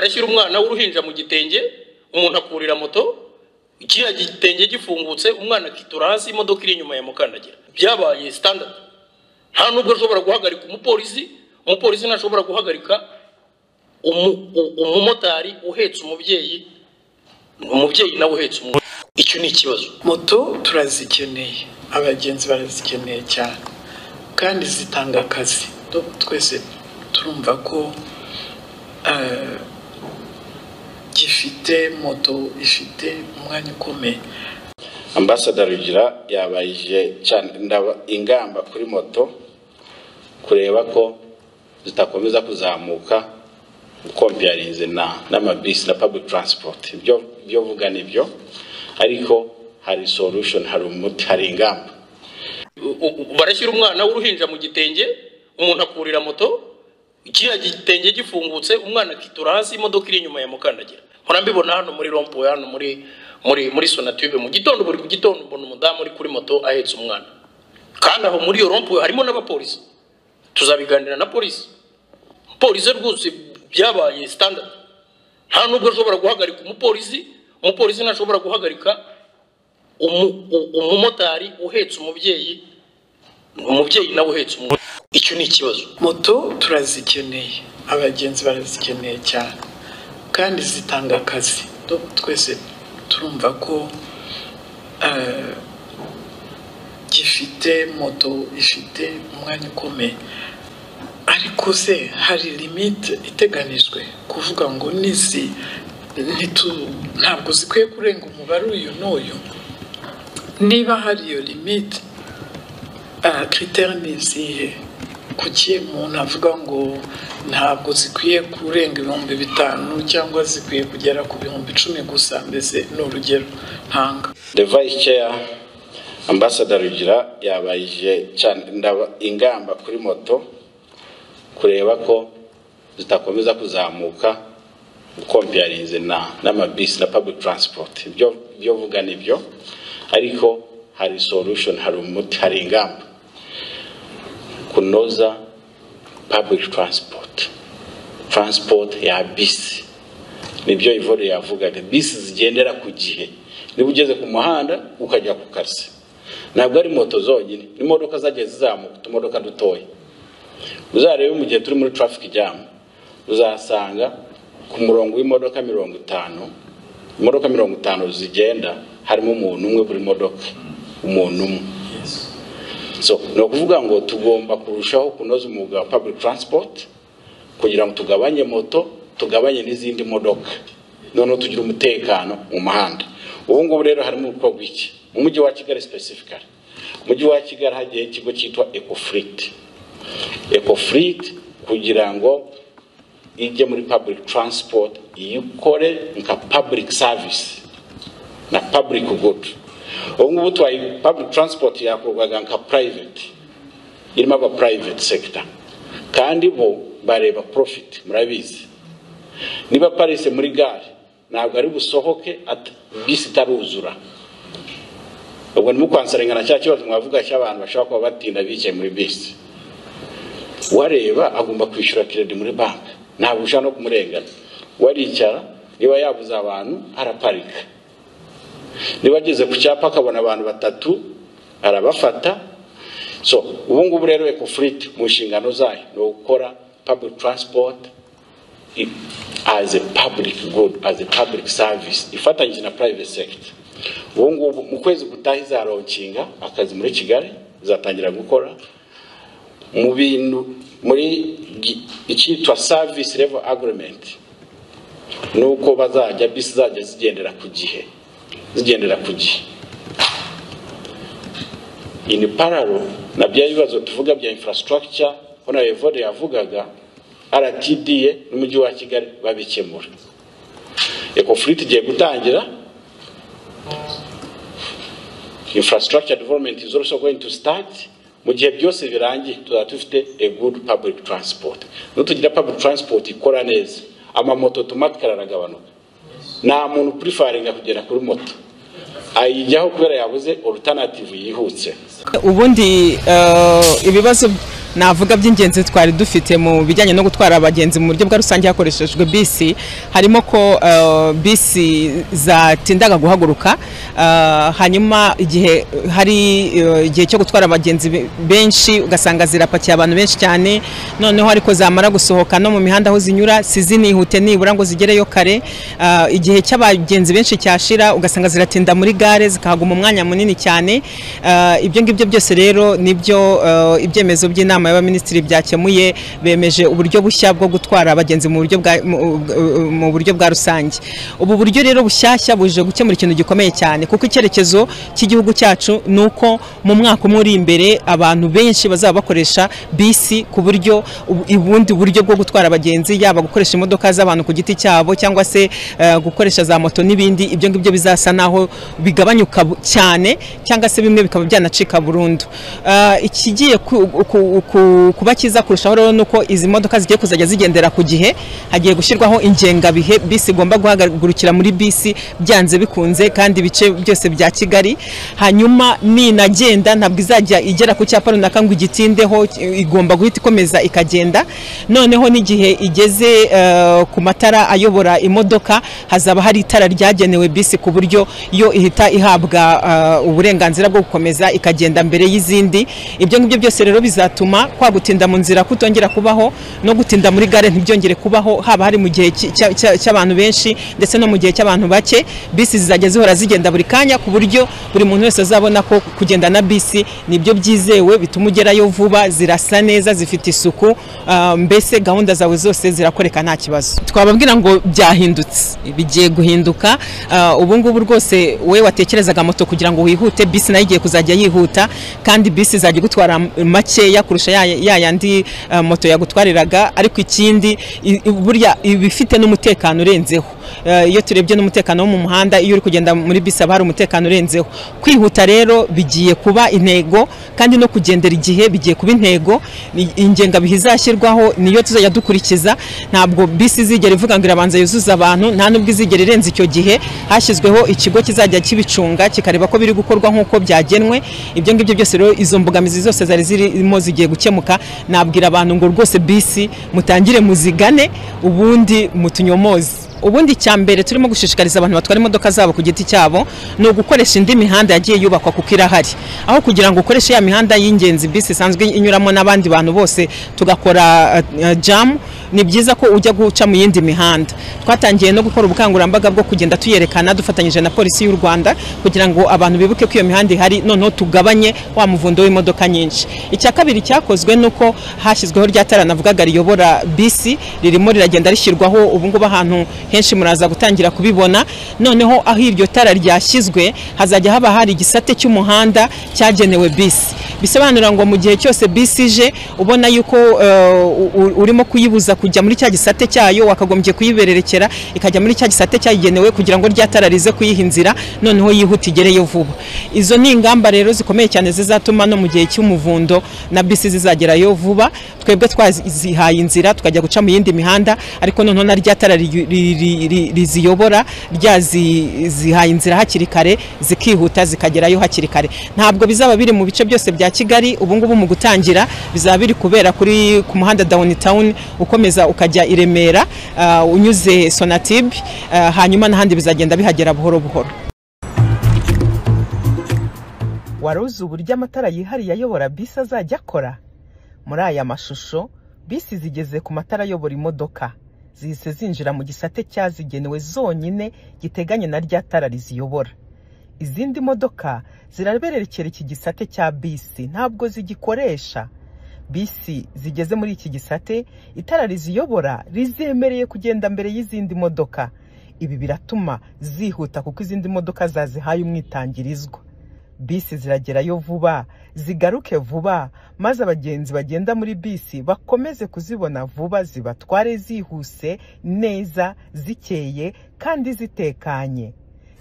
barashyira umwana w'uruhinja mu gitenge umuntu akurira moto kiriya gitenge gifungutse umwana akitura hasi imodoka iri inyuma ya mukandagira byabaye standard nta nubwo ashobora guhagarika umupolisi ntashobora guhagarika umumotari uhetse umubyeyi nawe uhetse umwana. Icyo ni ikibazo. Moto turazikeneye, abagenzi barazikeneye cyane kandi zitanga akazi. Twese turumva ko gifite moto ifite umwanya ukomeye. Ambassador Rugira yabayije cyane ingamba kuri moto kureba ko zitakomeza kuzamuka comparinze n'amabisi na public transport. Ibyo vuga nibyo, ariko hari solution, hari umuti, hari ingamba. Barashyira umwana w'uruhinja mu gitenge umuntu akurira moto kiriya gitenge gifungutse umwana akitura hasi imodoka iri inyuma ya mukandagira. Nkora mbibona hano muri rompo hano muri Sonatube mu gitondo, buri gitondo mbona umudamu uri kuri moto ahetse umwana, kandi aho muri iyo rompo harimo n'abapolisi. Tuzabiganira na polisi rwose byabaye standard. Nta nubwo ashobora guhagarika umupolisi ntashobora guhagarika umumotari uhetse umubyeyi nawe uhetse umwana. Icyo ni ikibazo. Moto turazikeneye, abagenzi barazikeneye cyane kandi zitanga akazi. Twese turumva ko gifite moto ifite umwanya ukomeye, ariko se hari limite iteganijwe kuvuga ngo ntabwo zikwiye kurenga umubare uyu n'uyu? Niba hari iyo limite, critère ni izihe? Kuki umuntu avuga ngo ntabwo zikwiye kurenga 5,000 cyangwa zikwiye kugera ku 10,000 gusa? Mbese ni urugero ntanga. The Vice Chair Ambassador Rugira yabayije cyane ingamba kuri moto kureba ko zitakomeza kuzamuka comparinze n'amabisi na public transport. Ibyo vuga nibyo, ariko hari solution, hari umuti, hari ingamba. Kunoza public transport ya bisi nibyo Ivore yavugaga. Bisi zigendera ku gihe, niba ugeze ku muhanda ukajya ku kazi. Ntabwo ari moto zonyine, imodoka zagiye zizamuka, utumodoka dutoya. Uzarebe mu gihe turi muri traffic jam, uzasanga ku murongo w'imodoka 50, imodoka 50 zigenda harimo umuntu umwe buri modoka, umuntu umwe. So no kuvuga ngo tugomba kurushaho kunoza umwuga wa public transport kugira ngo tugabanye moto, tugabanye n'izindi modoka, none tugira umutekano mu muhanda. Ubu ngo rero harimo uko iki mu mujyi wa Kigali specifically. Mujyi wa Kigali hagiye ikigo cyitwa Ecofleet kugira ngo ijye muri public transport yikore nka public service na public good. Ubu ngubu twaye public transport yakorwaga nka private, irimo aba private sector, kandi bo bareba profit. Murabizi niba Paris muri gare ntabwo ari busohoke bisi taruzura. Ubwo nimu kwansarengana cya kibazo mwavuga cy'abantu bashaka kuba batinda bicaye muri bisi. Wareba agomba kwishyura credit muri bank, ntabwo ushaka no kumurengana. Waricara niba yabuza abantu araparika, niba ageze ku cyapa akabona abantu 3 arabafata. So ubu ngubu rero Ecofleet mu nshingano zayo no gukora public transport as a public good, as a public service, ifatanyije na private sector. Ubu ngubu mu kwezi gutahiza aronkinga akazi muri Kigali, zatangira gukora mu bintu muri icyitwa service level agreement, nuko bazajya bisi zajya zigendera ku gihe. In parallel na bya bibazo tuvuga bya infrastructure hona Evode yavugaga, RTDA n'umujyi wa Kigali babikemura. Ecofleet igiye gutangira, infrastructure development is also going to start. Mu gihe byose birangiye tuzatufite a good public transport. Nutugira public transport ikora neza, amamoto automatically aragabanuka. Nta muntu preferring kugera kuri moto, ayijyaho kubera yabuze alternative yihutse. Ubundi ibibazo navuga by'ingenzi twari dufite mu bijyanye no gutwara abagenzi mu buryo bwa rusange hakoreshejwe bisi harimo ko bisi zatindaga guhaguruka hanyuma igihe hari igihe cyo gutwara abagenzi benshi ugasanga zirapakiye abantu benshi cyane noneho ariko zamara gusohoka no mu mihanda aho zinyura sizinihute nibura ngo zigereyo kare igihe cy'abagenzi benshi cyashira ugasanga ziratinda muri gare zikahaguma umwanya munini cyane ibyo ngibyo byose rero nibyo ibyemezo by'inama y'abaminisitiri byakemuye bemeje uburyo bushya bwo gutwara abagenzi mu buryo bwa rusange ubu buryo rero bushyashya buje gukemura ikintu gikomeye cyane kuko icyerekezo cy'igihugu cyacu nuko mu mwaka umwe uri imbere abantu benshi bazaba bakoresha bisi ku buryo ubundi buryo bwo gutwara abagenzi yaba gukoresha imodoka z'abantu ku giti cyabo cyangwa se gukoresha za moto n'ibindi ibyo ngibyo bizasa naho bigabanyuka cyane cyangwa se bimwe bikaba byanacika burundu ikigiye kuba cyiza kurushaho rero nuko izi modoka zigiye kuzajya zigendera ku gihe hagiye gushyirwaho ingengabihe bisi igomba guhagurukira muri bisi byanze bikunze kandi ibice byose bya Kigali hanyuma ninagenda ntabwo izajya igera ku cyapa runaka ngo igitindeho igomba guhita ikomeza ikagenda noneho n'igihe igeze ku matara ayobora imodoka hazaba hari itara ryagenewe bisi ku buryo yo ihita ihabwa uburenganzira bwo gukomeza ikagenda mbere y'izindi ibyo ngibyo byose rero bizatuma kwa gutinda mu nzira kutongera kubaho no gutinda muri gare ntibyongere kubaho haba hari mu gihe cy'abantu benshi ndetse no mu gihe cy'abantu bake bisi zizajya zihora zigenda buri kanya ku buryo buri muntu wese azabona ko kugenda na bisi nibyo byizewe bituma ugerayo vuba zirasa neza zifite isuku mbese gahunda zawe zose zirakoreka nta kibazo twababwira ngo byahindutse bigiye guhinduka ubu ngubu rwose we watekerezaga moto kugira ngo wihute bisi nayo igiye kuzajya yihuta kandi bisi izajya gutwara makeya kurusha yandi moto yagutwariraga ariko ikindi burya ibifite n'umutekano urenzeho iyo turebye n'umutekano wo mu muhanda iyo uri kugenda muri bisi aba hari umutekano urenzeho kwihuta rero bigiye kuba intego kandi no kugendera igihe bigiye kuba intego ingengabihe izashyirwaho niyo tuzajya dukurikiza ntabwo bisi izigera ivuga ngo irabanza yuzuza abantu nta nubwo izigera irenza icyo gihe hashyizweho ikigo kizajya kibicunga kikareba ko biri gukorwa nk'uko byagenwe ibyo ngibyo byose rero izo mbogamizi zose zari zirimo zigiye gukemuka nabwira abantu ngo rwose bisi mutangire muzigane ubundi mutunyomoze ubundi cyambere turimo gushishikariza abantu batwara imodoka zabo ku giti cyabo no gukoresha indi mihanda yagiye yubakwa kuko irahari aho kugira ngo ukoreshe ya mihanda y'ingenzi bisi isanzwe inyuramo n'abandi bantu bose tugakora jam ni byiza ko ujya guca mu yindi mihanda twatangiye no gukora ubukangurambaga bwo kugenda tuyerekana dufatanyije na polisi y'u Rwanda kugira ngo abantu bibuke ko iyo mihanda ihari noneho tugabanye wa muvundo w'imodoka nyinshi icya kabiri cyakozwe nuko hashyizweho rya tara navugaga riyobora bisi ririmo riragenda rishyirwaho ubu ngubu ahantu henshi muraza gutangira kubibona noneho aho iryo tara ryashyizwe hazajya haba hari igisate cy'umuhanda cyagenewe bisi bisobanura ngo mu gihe cyose bisi ije ubona yuko urimo kuyibuza kujya muri cya gisate cyayo wakagombye kuyibererekera ikajya muri cya gisate cyayigenewe kugira ngo rya tara rize kuyiha inzira noneho yihuta igereyo vuba izo ni ingamba rero zikomeye cyane zizatuma no mu gihe cy'umuvundo na bisi zizagerayo vuba twebwe twazihaye inzira tukajya guca mu yindi mihanda ariko noneho na rya tara riziyobora ryazihaye inzira hakiri kare zikihuta zikagerayo hakiri kare ntabwo bizaba biri mu bice byose bya Kigali ubu ngubu mu gutangira bizaba biri kubera ku muhanda downtown ukomeza ukajya i Remera unyuze Sonatube hanyuma n'ahandi bizagenda bihagera buhoro buhoro waruzi uburyo amatara yihariye ayobora bisi azajya akora muri aya mashusho bisi zigeze ku matara ayobora imodoka zihise zinjira mu gisate cyazigenewe zonyine giteganye na rya tara riziyobora izindi modoka zirabererekera iki gisate cya bisi ntabwo zigikoresha bisi zigeze muri iki gisate itara riziyobora rizemereye kugenda mbere y'izindi modoka ibi biratuma zihuta kuko izindi modoka zazihaye umwitangirizwa bisi ziragerayo vuba zigaruke vuba maze abagenzi bagenda muri bisi bakomeze kuzibona vuba zibatware zihuse neza zikeye kandi zitekanye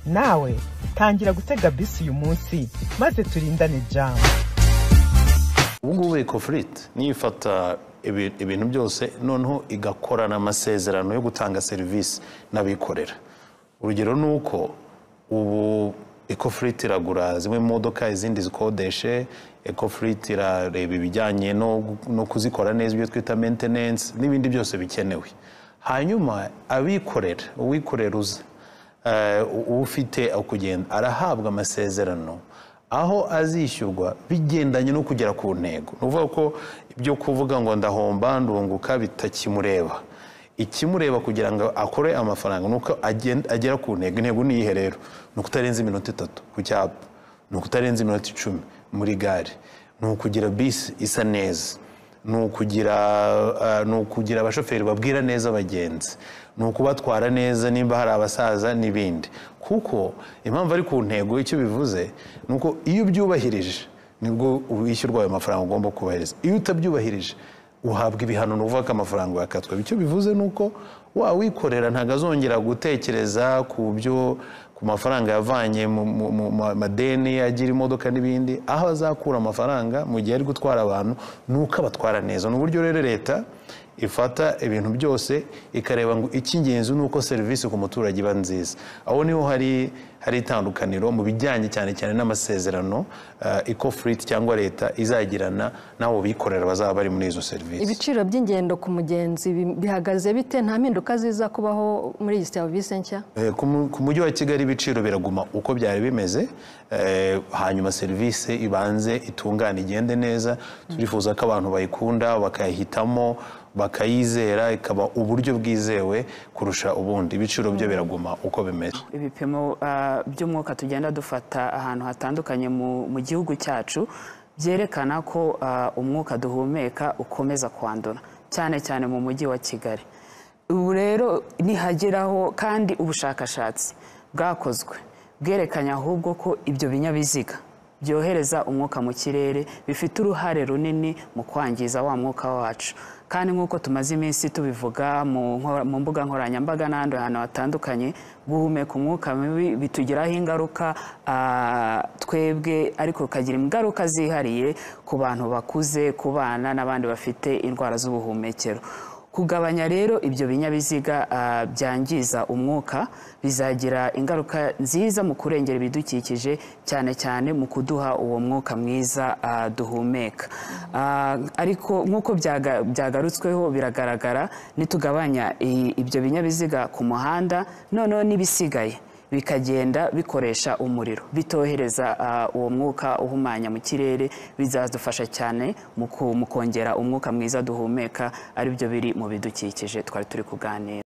nawe tangira gutega bisi uyu munsi maze turindane jam ubu ngubu Ecofleet niyo ifata ibintu byose noneho igakorana amasezerano yo gutanga serivisi n'abikorera urugero nuko ubu Ecofleet iragura zimwe mu modoka izindi zikodeshe. Ecofleet irareba ibijyanye no kuzikora neza ibyo twita maintenance n'ibindi byose bikenewe. Hanyuma uwikorera uza ufite kugenda arahabwa amasezerano aho azishyurwa bigendanye no kugera ku ntego. Nuvuga ko ibyo kuvuga ngo ndahomba ndunguka bitakimureba. Ikimureba kugira ngo akore amafaranga nuko agera ku ntego. Intego ni ihe rero? Nuko utarenza iminota 3 ku cyapa, nuko utarenza iminota 10 muri gare, nuko kugira bisi isa neza, nuko kugira abashoferi babwira neza abagenzi, nuko batwara neza nimba hari abasaza n'ibindi. Kuko impamvu ari ku ntego icyo bivuze nuko iyo byubahirije nibwo wishyurwa ayo mafaranga ugomba kubahiriza. Iyo utabyubahirije uhabwa ibihano nuvuga ko amafaranga yakatwa. Icyo bivuze nuko wikorera ntagazongera gutekereza ku mafaranga yavanye mu madeni agira imodoka n'ibindi, aho azakura amafaranga mu gihe ari gutwara abantu nuko abatwara neza. N'uburyo rero leta ifata ibintu byose ikareba ngo icy'ingenzi nuko serivisi ku muturage iba nziza. Aho niho hari itandukaniro mu bijyanye cyane cyane n'amasezerano Ecofleet cyangwa leta izagirana nabo bikorera bazaba bari muri izo serivisi. Ibiciro by'ingendo ku mugenzi bihagaze bite? Nta mpinduka ziza kubaho muri iyi serivisi nshya? Ku mujyi wa Kigali ibiciro biraguma uko byari bimeze, hanyuma serivisi ibanze itungane igende neza. Turifuza ko abantu bayikunda bakayihitamo bakayizera ikaba uburyo bwizewe kurusha ubundi. Ibiciro byo biraguma uko bimeze. Ibipimo by'umwuka tugenda dufata ahantu hatandukanye mu gihugu cyacu byerekana ko umwuka duhumeka ukomeza kwandura cyane cyane mu mujyi wa Kigali. Ubu rero nihageraho kandi ubushakashatsi bwakozwe bwerekanye ahubwo ko ibyo binyabiziga byohereza umwuka mu kirere bifite uruhare runini mu kwangiza wa mwuka wacu. Kandi nk'uko tumaze iminsi tubivuga mu mbuga nkoranyambaga n'ahandi hantu hatandukanye, guhumeka umwuka mibi bitugiraho ingaruka twebwe, ariko ukagira ingaruka zihariye ku bantu bakuze, ku bana n'abandi bafite indwara z'ubuhumekero. Kugabanya rero ibyo binyabiziga byangiza umwuka bizagira ingaruka nziza mu kurengera ibidukikije, cyane cyane mu kuduha uwo mwuka mwiza duhumeka. Ariko nk'uko byagarutsweho biragaragara, nitugabanya ibyo binyabiziga ku muhanda noneho n'ibisigaye bikagenda bikoresha umuriro bitohereza uwo mwuka uhumanya mu kirere, bizadufasha cyane mu kongera umwuka mwiza duhumeka, ari byo biri mu bidukikije twari turi kuganira.